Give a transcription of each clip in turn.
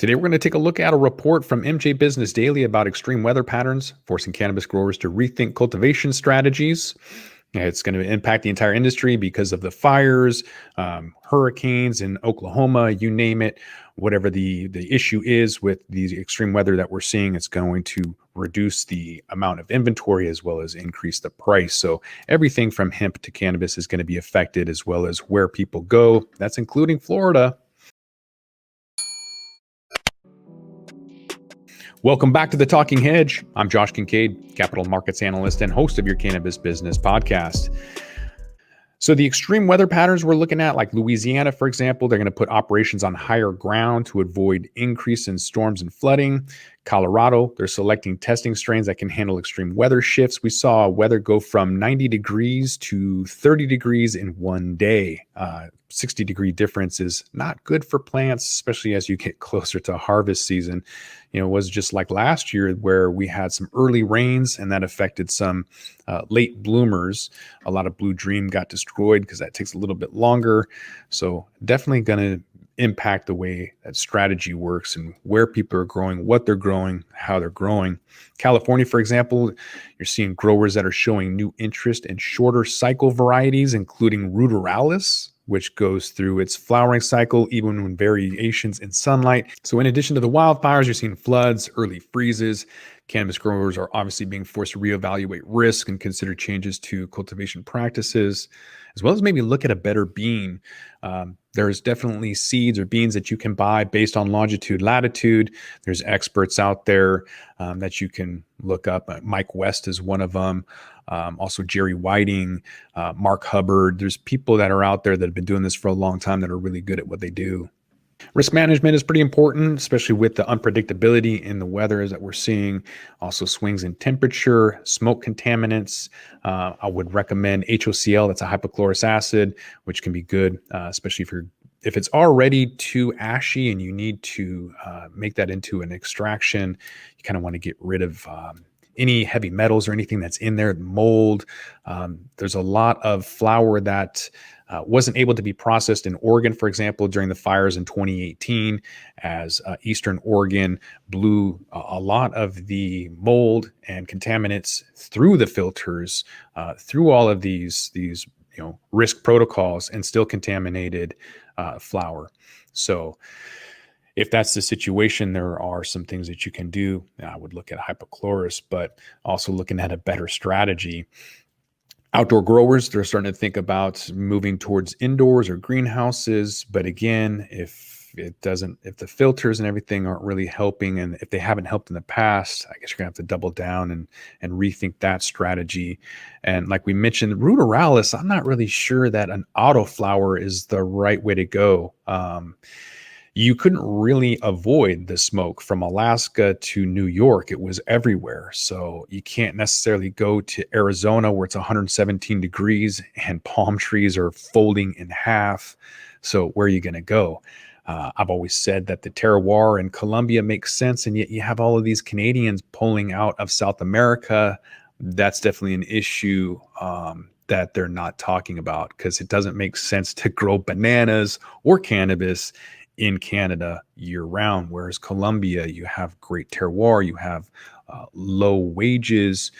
Today, we're going to take a look at a report from MJ Business Daily about extreme weather patterns, forcing cannabis growers to rethink cultivation strategies. It's going to impact the entire industry because of the fires, hurricanes in Oklahoma, you name it. Whatever the issue is with the extreme weather that we're seeing, it's going to reduce the amount of inventory as well as increase the price. So everything from hemp to cannabis is going to be affected, as well as where people go. That's including Florida. Welcome back to the Talking Hedge. I'm Josh Kincaid, capital markets analyst and host of your Cannabis Business Podcast. So the extreme weather patterns we're looking at, like Louisiana, for example, they're going to put operations on higher ground to avoid increase in storms and flooding. Colorado, they're selecting testing strains that can handle extreme weather shifts. We saw weather go from 90 degrees to 30 degrees in one day. 60-degree difference is not good for plants, especially as you get closer to harvest season. It was just like last year where we had some early rains and that affected some late bloomers. A lot of Blue Dream got destroyed because that takes a little bit longer. So definitely going to impact the way that strategy works and where people are growing, what they're growing, how they're growing. California, for example, you're seeing growers that are showing new interest in shorter cycle varieties, including ruderalis, which goes through its flowering cycle, even when variations in sunlight. So in addition to the wildfires, you're seeing floods, early freezes. Cannabis growers are obviously being forced to reevaluate risk and consider changes to cultivation practices, as well as maybe look at a better bean. There's definitely seeds or beans that you can buy based on longitude, latitude. There's experts out there that you can look up. Mike West is one of them. Also Jerry Whiting, Mark Hubbard. There's people that are out there that have been doing this for a long time that are really good at what they do. Risk management is pretty important, especially with the unpredictability in the weather that we're seeing. Also swings in temperature, smoke contaminants. I would recommend HOCl, that's a hypochlorous acid, which can be good, especially if it's already too ashy and you need to make that into an extraction. You kind of want to get rid of any heavy metals or anything that's in there, mold. There's a lot of flower that wasn't able to be processed in Oregon, for example, during the fires in 2018, as Eastern Oregon blew a lot of the mold and contaminants through the filters, through all of these risk protocols, and still contaminated flower. So if that's the situation, there are some things that you can do. I would look at hypochlorous, but also looking at a better strategy. Outdoor growers, they're starting to think about moving towards indoors or greenhouses. But again, if the filters and everything aren't really helping, and if they haven't helped in the past, I guess you're gonna have to double down and rethink that strategy. And like we mentioned, ruderalis, I'm not really sure that an autoflower is the right way to go. You couldn't really avoid the smoke from Alaska to New York. It was everywhere. So you can't necessarily go to Arizona where it's 117 degrees and palm trees are folding in half. So where are you going to go? I've always said that the terroir in Colombia makes sense, and yet you have all of these Canadians pulling out of South America. That's definitely an issue that they're not talking about, because it doesn't make sense to grow bananas or cannabis in Canada year round, whereas Colombia, you have great terroir, you have low wages,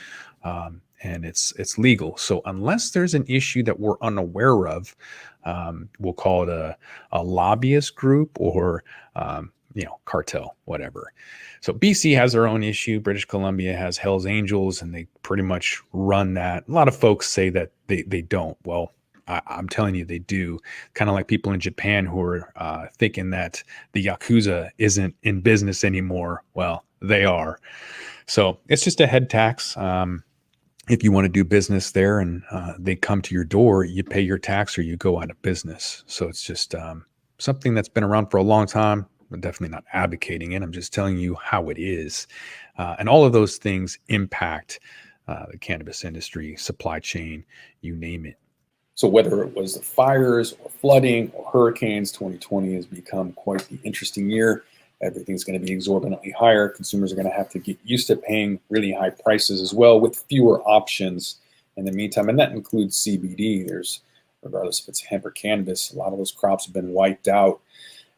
and it's legal. So unless there's an issue that we're unaware of, we'll call it a lobbyist group or cartel, whatever. So BC has their own issue. British Columbia has Hell's Angels, and they pretty much run that. A lot of folks say that they don't. Well, I'm telling you, they do. Kind of like people in Japan who are thinking that the Yakuza isn't in business anymore. Well, they are. So it's just a head tax. If you want to do business there and they come to your door, you pay your tax or you go out of business. So it's just something that's been around for a long time. I'm definitely not advocating it. I'm just telling you how it is. And all of those things impact the cannabis industry, supply chain, you name it. So whether it was the fires or flooding or hurricanes, 2020 has become quite the interesting year. Everything's going to be exorbitantly higher. Consumers are going to have to get used to paying really high prices as well, with fewer options in the meantime. And that includes CBD. Regardless if it's hemp or cannabis, a lot of those crops have been wiped out.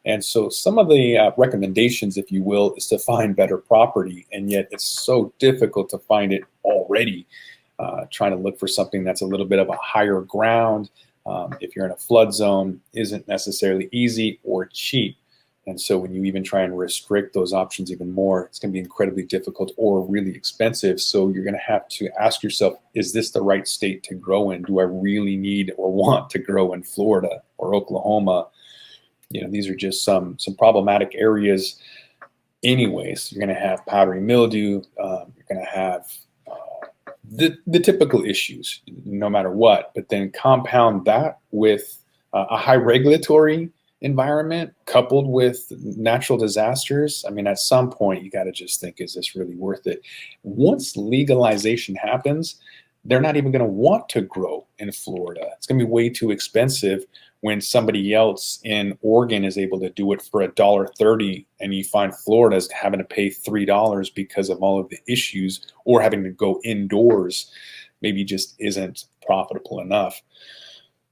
And so some of the recommendations, if you will, is to find better property, and yet it's so difficult to find it already. Trying to look for something that's a little bit of a higher ground, if you're in a flood zone, isn't necessarily easy or cheap. And so when you even try and restrict those options even more, it's going to be incredibly difficult or really expensive. So you're going to have to ask yourself, is this the right state to grow in? Do I really need or want to grow in Florida or Oklahoma? These are just some problematic areas anyways. You're going to have powdery mildew. You're going to have the typical issues no matter what, but then compound that with a high regulatory environment coupled with natural disasters. I mean, at some point you got to just think, is this really worth it? Once legalization happens, they're not even going to want to grow in Florida. It's going to be way too expensive when somebody else in Oregon is able to do it for $1.30, and you find Florida is having to pay $3 because of all of the issues, or having to go indoors, maybe just isn't profitable enough.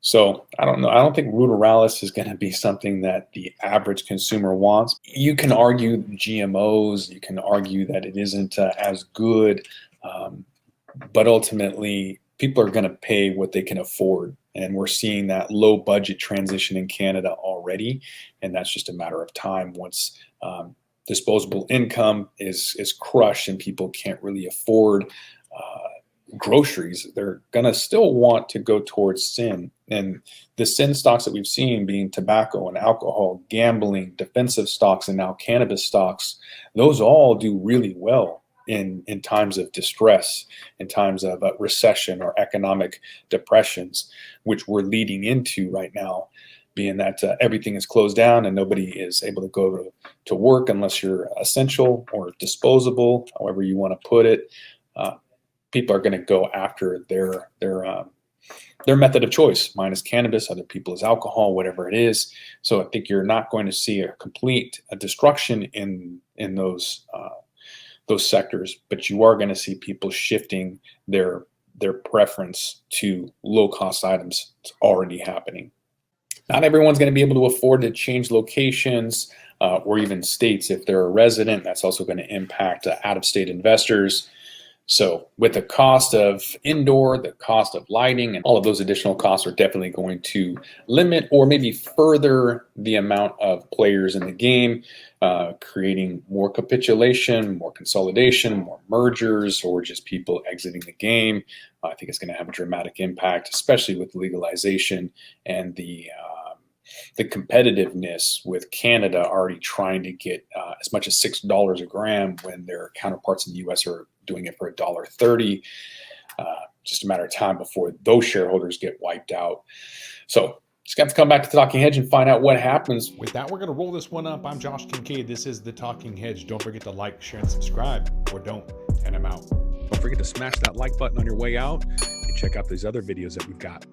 So I don't know. I don't think ruderalis is going to be something that the average consumer wants. You can argue GMOs. You can argue that it isn't as good, but ultimately people are going to pay what they can afford. And we're seeing that low budget transition in Canada already. And that's just a matter of time once disposable income is crushed and people can't really afford groceries. They're going to still want to go towards sin. And the sin stocks that we've seen being tobacco and alcohol, gambling, defensive stocks, and now cannabis stocks, those all do really well in times of distress, in times of recession or economic depressions, which we're leading into right now, being that everything is closed down and nobody is able to go to work unless you're essential or disposable, however you want to put it. People are going to go after their method of choice. Mine is cannabis, other people is alcohol, whatever it is. So I think you're not going to see a complete destruction in those sectors, but you are going to see people shifting their preference to low cost items. It's already happening. Not everyone's going to be able to afford to change locations or even states if they're a resident. That's also going to impact out-of-state investors. So with the cost of indoor, the cost of lighting, and all of those additional costs are definitely going to limit or maybe further the amount of players in the game, creating more capitulation, more consolidation, more mergers, or just people exiting the game. I think it's going to have a dramatic impact, especially with legalization and the competitiveness with Canada already trying to get as much as $6 a gram when their counterparts in the U.S. are doing it for $1.30. Just a matter of time before those shareholders get wiped out. So just got to come back to Talking Hedge and find out what happens. With that, we're going to roll this one up. I'm Josh Kincaid. This is the Talking Hedge. Don't forget to like, share, and subscribe, or don't, and I'm out. Don't forget to smash that like button on your way out and check out these other videos that we've got.